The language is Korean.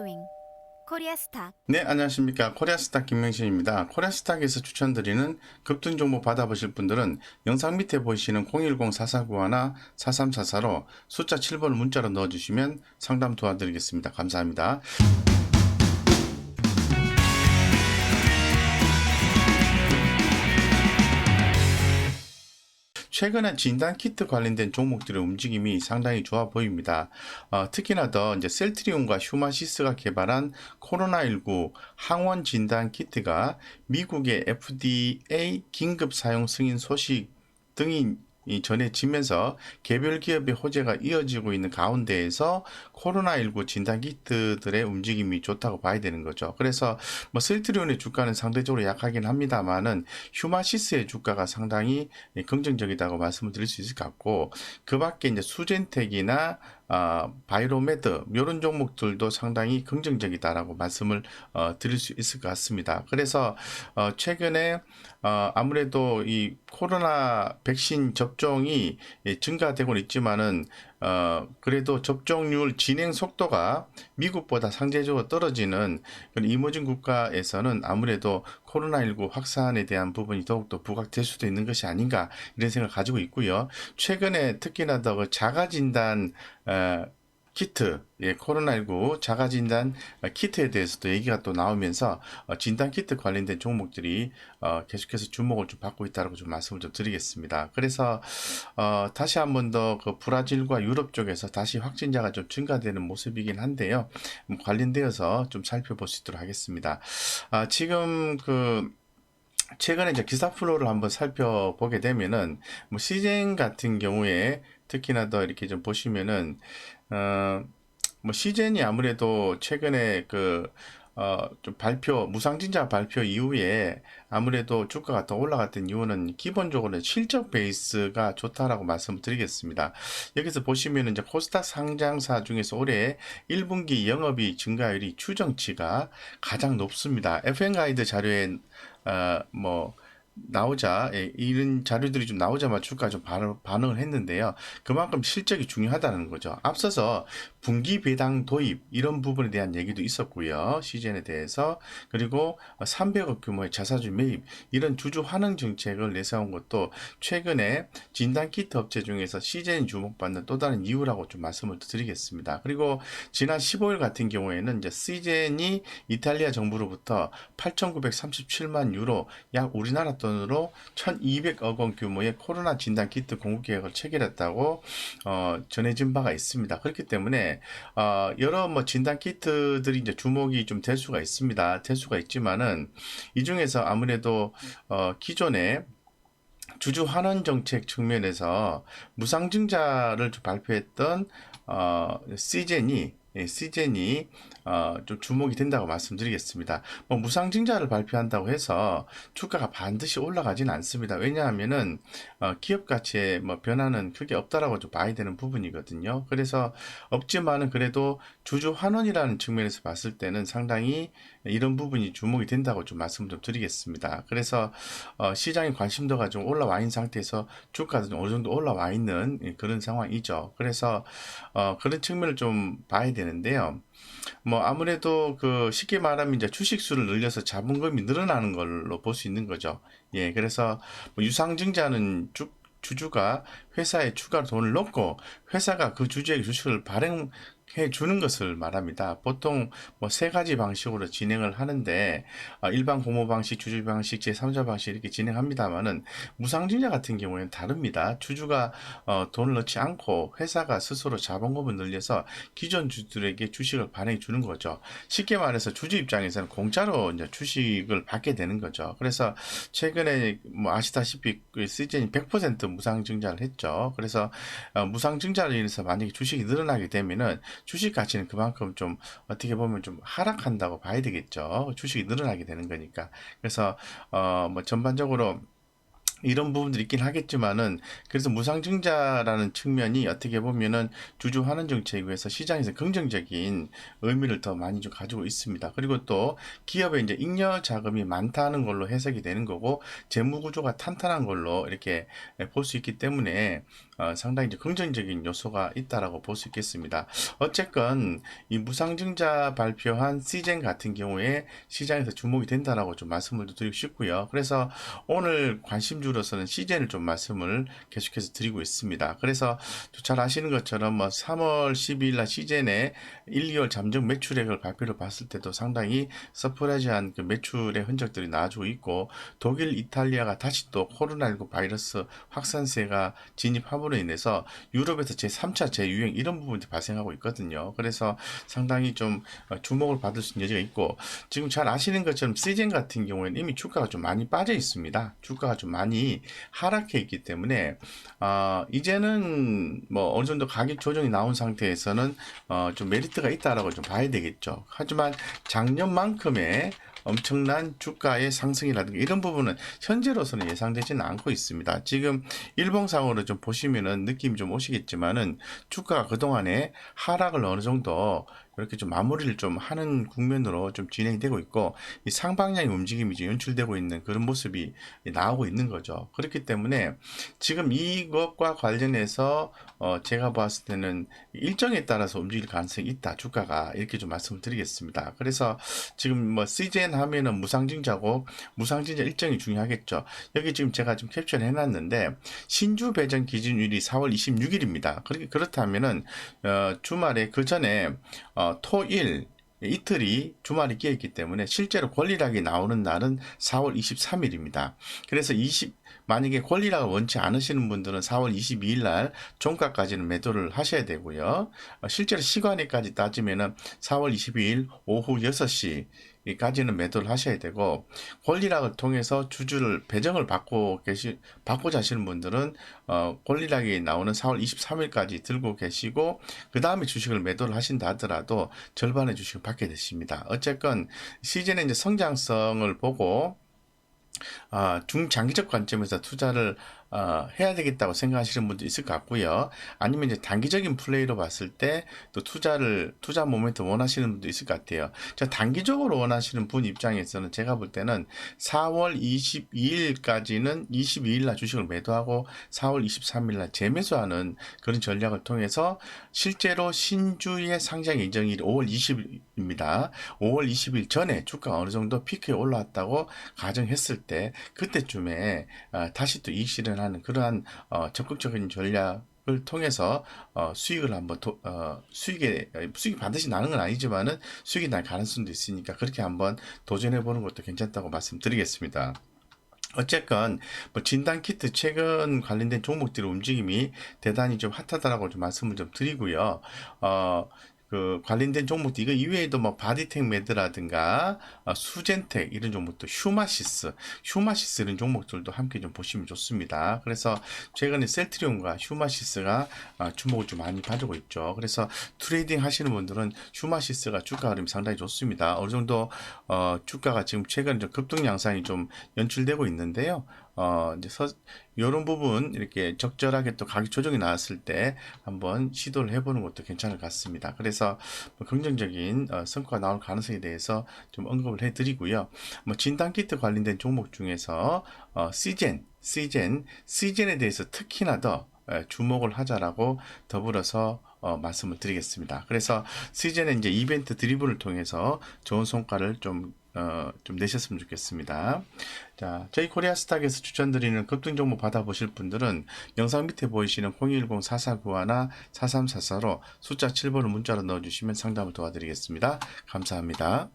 Viewing 코리아스탁. 네, 안녕하십니까. 코리아스탁 김명신입니다. 코리아스탁에서 추천드리는 급등 정보 받아보실 분들은 영상 밑에 보이시는 010-4491 4344로 숫자 7번을 문자로 넣어주시면 상담 도와드리겠습니다. 감사합니다. 최근에 진단키트 관련된 종목들의 움직임이 상당히 좋아 보입니다. 특히나 더 이제 셀트리온과 휴마시스가 개발한 코로나19 항원 진단키트가 미국의 FDA 긴급 사용 승인 소식 등이 전해지면서 개별 기업의 호재가 이어지고 있는 가운데에서 코로나19 진단키트들의 움직임이 좋다고 봐야 되는 거죠. 그래서 뭐 셀트리온의 주가는 상대적으로 약하긴 합니다만은 휴마시스의 주가가 상당히 긍정적이다고 말씀을 드릴 수 있을 것 같고, 그 밖에 이제 수젠텍이나 바이로메드 이런 종목들도 상당히 긍정적이다라고 말씀을 드릴 수 있을 것 같습니다. 그래서 최근에 아무래도 이 코로나 백신 접종이 증가되고 있지만은 그래도 접종률 진행 속도가 미국보다 상대적으로 떨어지는 그런 이머징 국가에서는 아무래도 코로나19 확산에 대한 부분이 더욱더 부각될 수도 있는 것이 아닌가 이런 생각을 가지고 있고요. 최근에 특히나 더 그 자가진단 키트, 코로나19 자가진단 키트에 대해서도 얘기가 또 나오면서 진단 키트 관련된 종목들이 계속해서 주목을 좀 받고 있다고 좀 말씀을 좀 드리겠습니다. 그래서 다시 한 번 더 그 브라질과 유럽 쪽에서 다시 확진자가 좀 증가되는 모습이긴 한데요. 관련되어서 좀 살펴볼 수 있도록 하겠습니다. 지금 최근에 이제 기사 플로우를 한번 살펴보게 되면은 뭐 시젠 같은 경우에 특히나 더 이렇게 좀 보시면은 어, 뭐 시젠이 아무래도 최근에 좀 무상증자 발표 이후에 아무래도 주가가 더 올라갔던 이유는 기본적으로 실적 베이스가 좋다라고 말씀드리겠습니다. 여기서 보시면은 이제 코스닥 상장사 중에서 올해 1분기 영업이익 증가율이 추정치가 가장 높습니다. FN 가이드 자료에 뭐 나오자 이런 자료들이 좀 나오자마자 주가가 좀 반응을 했는데요. 그만큼 실적이 중요하다는 거죠. 앞서서 분기 배당 도입 이런 부분에 대한 얘기도 있었고요. 시젠에 대해서 그리고 300억 규모의 자사주 매입 이런 주주 환원 정책을 내세운 것도 최근에 진단키트 업체 중에서 시젠이 주목받는 또 다른 이유라고 좀 말씀을 드리겠습니다. 그리고 지난 15일 같은 경우에는 이제 시젠이 이탈리아 정부로부터 8,937만 유로 약 우리나라 돈으로 1,200억 원 규모의 코로나 진단 키트 공급 계획을 체결했다고 전해진 바가 있습니다. 그렇기 때문에 여러 뭐 진단 키트들이 이제 주목이 좀 될 수가 있습니다. 될 수가 있지만은 이 중에서 아무래도 기존에 주주 환원 정책 측면에서 무상증자를 발표했던 시젠이 좀 주목이 된다고 말씀드리겠습니다. 뭐 무상증자를 발표한다고 해서 주가가 반드시 올라가지는 않습니다. 왜냐하면은 기업 가치에 뭐 변화는 크게 없다라고 좀 봐야 되는 부분이거든요. 그래서 없지만은 그래도 주주 환원이라는 측면에서 봤을 때는 상당히 이런 부분이 주목이 된다고 좀 말씀을 좀 드리겠습니다. 그래서 시장의 관심도가 좀 올라와 있는 상태에서 주가도 좀 어느 정도 올라와 있는 그런 상황이죠. 그래서 그런 측면을 좀 봐야 되는데요. 뭐 아무래도 쉽게 말하면 이제 주식수를 늘려서 자본금이 늘어나는 걸로 볼 수 있는 거죠. 예, 그래서 뭐 유상증자는 주주가 회사에 추가로 돈을 넣고 회사가 그 주주에게 주식을 발행해 주는 것을 말합니다. 보통 뭐 세 가지 방식으로 진행을 하는데 일반 공모 방식, 주주 방식, 제3자 방식 이렇게 진행합니다만은 무상증자 같은 경우에는 다릅니다. 주주가 돈을 넣지 않고 회사가 스스로 자본금을 늘려서 기존 주주들에게 주식을 발행해 주는 거죠. 쉽게 말해서 주주 입장에서는 공짜로 이제 주식을 받게 되는 거죠. 그래서 최근에 뭐 아시다시피 시즌이 100% 무상증자를 했죠. 그래서 무상증자로 인해서 만약에 주식이 늘어나게 되면은 주식 가치는 그만큼 좀 어떻게 보면 좀 하락한다고 봐야 되겠죠. 주식이 늘어나게 되는 거니까. 그래서 뭐 전반적으로 이런 부분들이 있긴 하겠지만은 그래서 무상증자라는 측면이 어떻게 보면은 주주 환원 정책에서 시장에서 긍정적인 의미를 더 많이 좀 가지고 있습니다. 그리고 또 기업의 이제 잉여 자금이 많다는 걸로 해석이 되는 거고 재무 구조가 탄탄한 걸로 이렇게 볼 수 있기 때문에 상당히 이제 긍정적인 요소가 있다라고 볼 수 있겠습니다. 어쨌건 이 무상증자 발표한 시젠 같은 경우에 시장에서 주목이 된다라고 좀 말씀을 드리고 싶고요. 그래서 오늘 관심주로서는 시젠을 좀 말씀을 계속해서 드리고 있습니다. 그래서 잘 아시는 것처럼 뭐 3월 12일 날 시젠의 1, 2월 잠정 매출액을 발표를 봤을 때도 상당히 서프라이즈한 그 매출의 흔적들이 나와주고 있고 독일, 이탈리아가 다시 또 코로나19 바이러스 확산세가 진입함으로 인해서 유럽에서 제3차 재유행 이런 부분이 발생하고 있거든요. 그래서 상당히 좀 주목을 받을 수 있는 여지가 있고 지금 잘 아시는 것처럼 시젠 같은 경우에는 이미 주가가 좀 많이 빠져 있습니다. 주가가 좀 많이 하락해 있기 때문에 이제는 뭐 어느 정도 가격 조정이 나온 상태에서는 좀 메리트가 있다라고 좀 봐야 되겠죠. 하지만 작년만큼의 엄청난 주가의 상승이라든가 이런 부분은 현재로서는 예상되지는 않고 있습니다. 지금 일봉상으로 좀 보시면은 느낌이 좀 오시겠지만은 주가가 그동안에 하락을 어느 정도 이렇게 좀 마무리를 좀 하는 국면으로 좀 진행되고 있고 이 상방향의 움직임이 좀 연출되고 있는 그런 모습이 나오고 있는 거죠. 그렇기 때문에 지금 이것과 관련해서 제가 봤을 때는 일정에 따라서 움직일 가능성이 있다. 주가가 이렇게 좀 말씀을 드리겠습니다. 그래서 지금 뭐 시젠 하면은 무상증자고 무상증자 일정이 중요하겠죠. 여기 지금 제가 좀 캡처를 해놨는데 신주 배정 기준일이 4월 26일입니다. 그렇다면은 주말에 그 전에 토일 이틀이 주말이 끼어있기 때문에 실제로 권리락이 나오는 날은 4월 23일입니다. 그래서 만약에 권리락을 원치 않으시는 분들은 4월 22일 날 종가까지는 매도를 하셔야 되고요. 실제로 시간에까지 따지면은 4월 22일 오후 6시 까지는 매도를 하셔야 되고 권리락을 통해서 주주를 배정을 받고자 하시는 분들은 권리락이 나오는 4월 23일까지 들고 계시고 그 다음에 주식을 매도를 하신다 하더라도 절반의 주식을 받게 되십니다. 어쨌건 시즌의 이제 성장성을 보고 중장기적 관점에서 투자를 해야 되겠다고 생각하시는 분도 있을 것 같고요. 아니면 이제 단기적인 플레이로 봤을 때 또 투자 모멘트 원하시는 분도 있을 것 같아요. 자, 단기적으로 원하시는 분 입장에서는 제가 볼 때는 4월 22일까지는 22일 날 주식을 매도하고 4월 23일 날 재매수하는 그런 전략을 통해서 실제로 신주의 상장 예정일이 5월 20일입니다. 5월 20일 전에 주가가 어느 정도 피크에 올라왔다고 가정했을 때 그때쯤에 다시 또 이익 실현하는 그러한 적극적인 전략을 통해서 수익을 한번 수익이 반드시 나는 건 아니지만은 수익이 날 가능성도 있으니까 그렇게 한번 도전해 보는 것도 괜찮다고 말씀드리겠습니다. 어쨌건 뭐 진단키트 최근 관련된 종목들의 움직임이 대단히 좀 핫하다라고 좀 말씀을 좀 드리고요. 그 관련된 종목도 이거 이외에도 뭐 바디텍 매드라든가 수젠텍 이런 종목도 휴마시스 이런 종목들도 함께 좀 보시면 좋습니다. 그래서 최근에 셀트리온과 휴마시스가 주목을 좀 많이 받고 있죠. 그래서 트레이딩 하시는 분들은 휴마시스가 주가 흐름이 상당히 좋습니다. 어느 정도 주가가 지금 최근 좀 급등 양상이 좀 연출되고 있는데요. 이제 이런 부분 이렇게 적절하게 또 가격 조정이 나왔을 때 한번 시도를 해보는 것도 괜찮을 것 같습니다. 그래서 뭐 긍정적인 성과가 나올 가능성에 대해서 좀 언급을 해드리고요. 뭐 진단키트 관련된 종목 중에서 시젠에 대해서 특히나 더 주목을 하자라고 더불어서 말씀을 드리겠습니다. 그래서 시즌에 이제 이벤트 드리블을 통해서 좋은 성과를 좀 내셨으면 좋겠습니다. 자, 저희 코리아스탁에서 추천드리는 급등 종목 받아보실 분들은 영상 밑에 보이시는 010-4491나 4344로 숫자 7번을 문자로 넣어주시면 상담을 도와드리겠습니다. 감사합니다.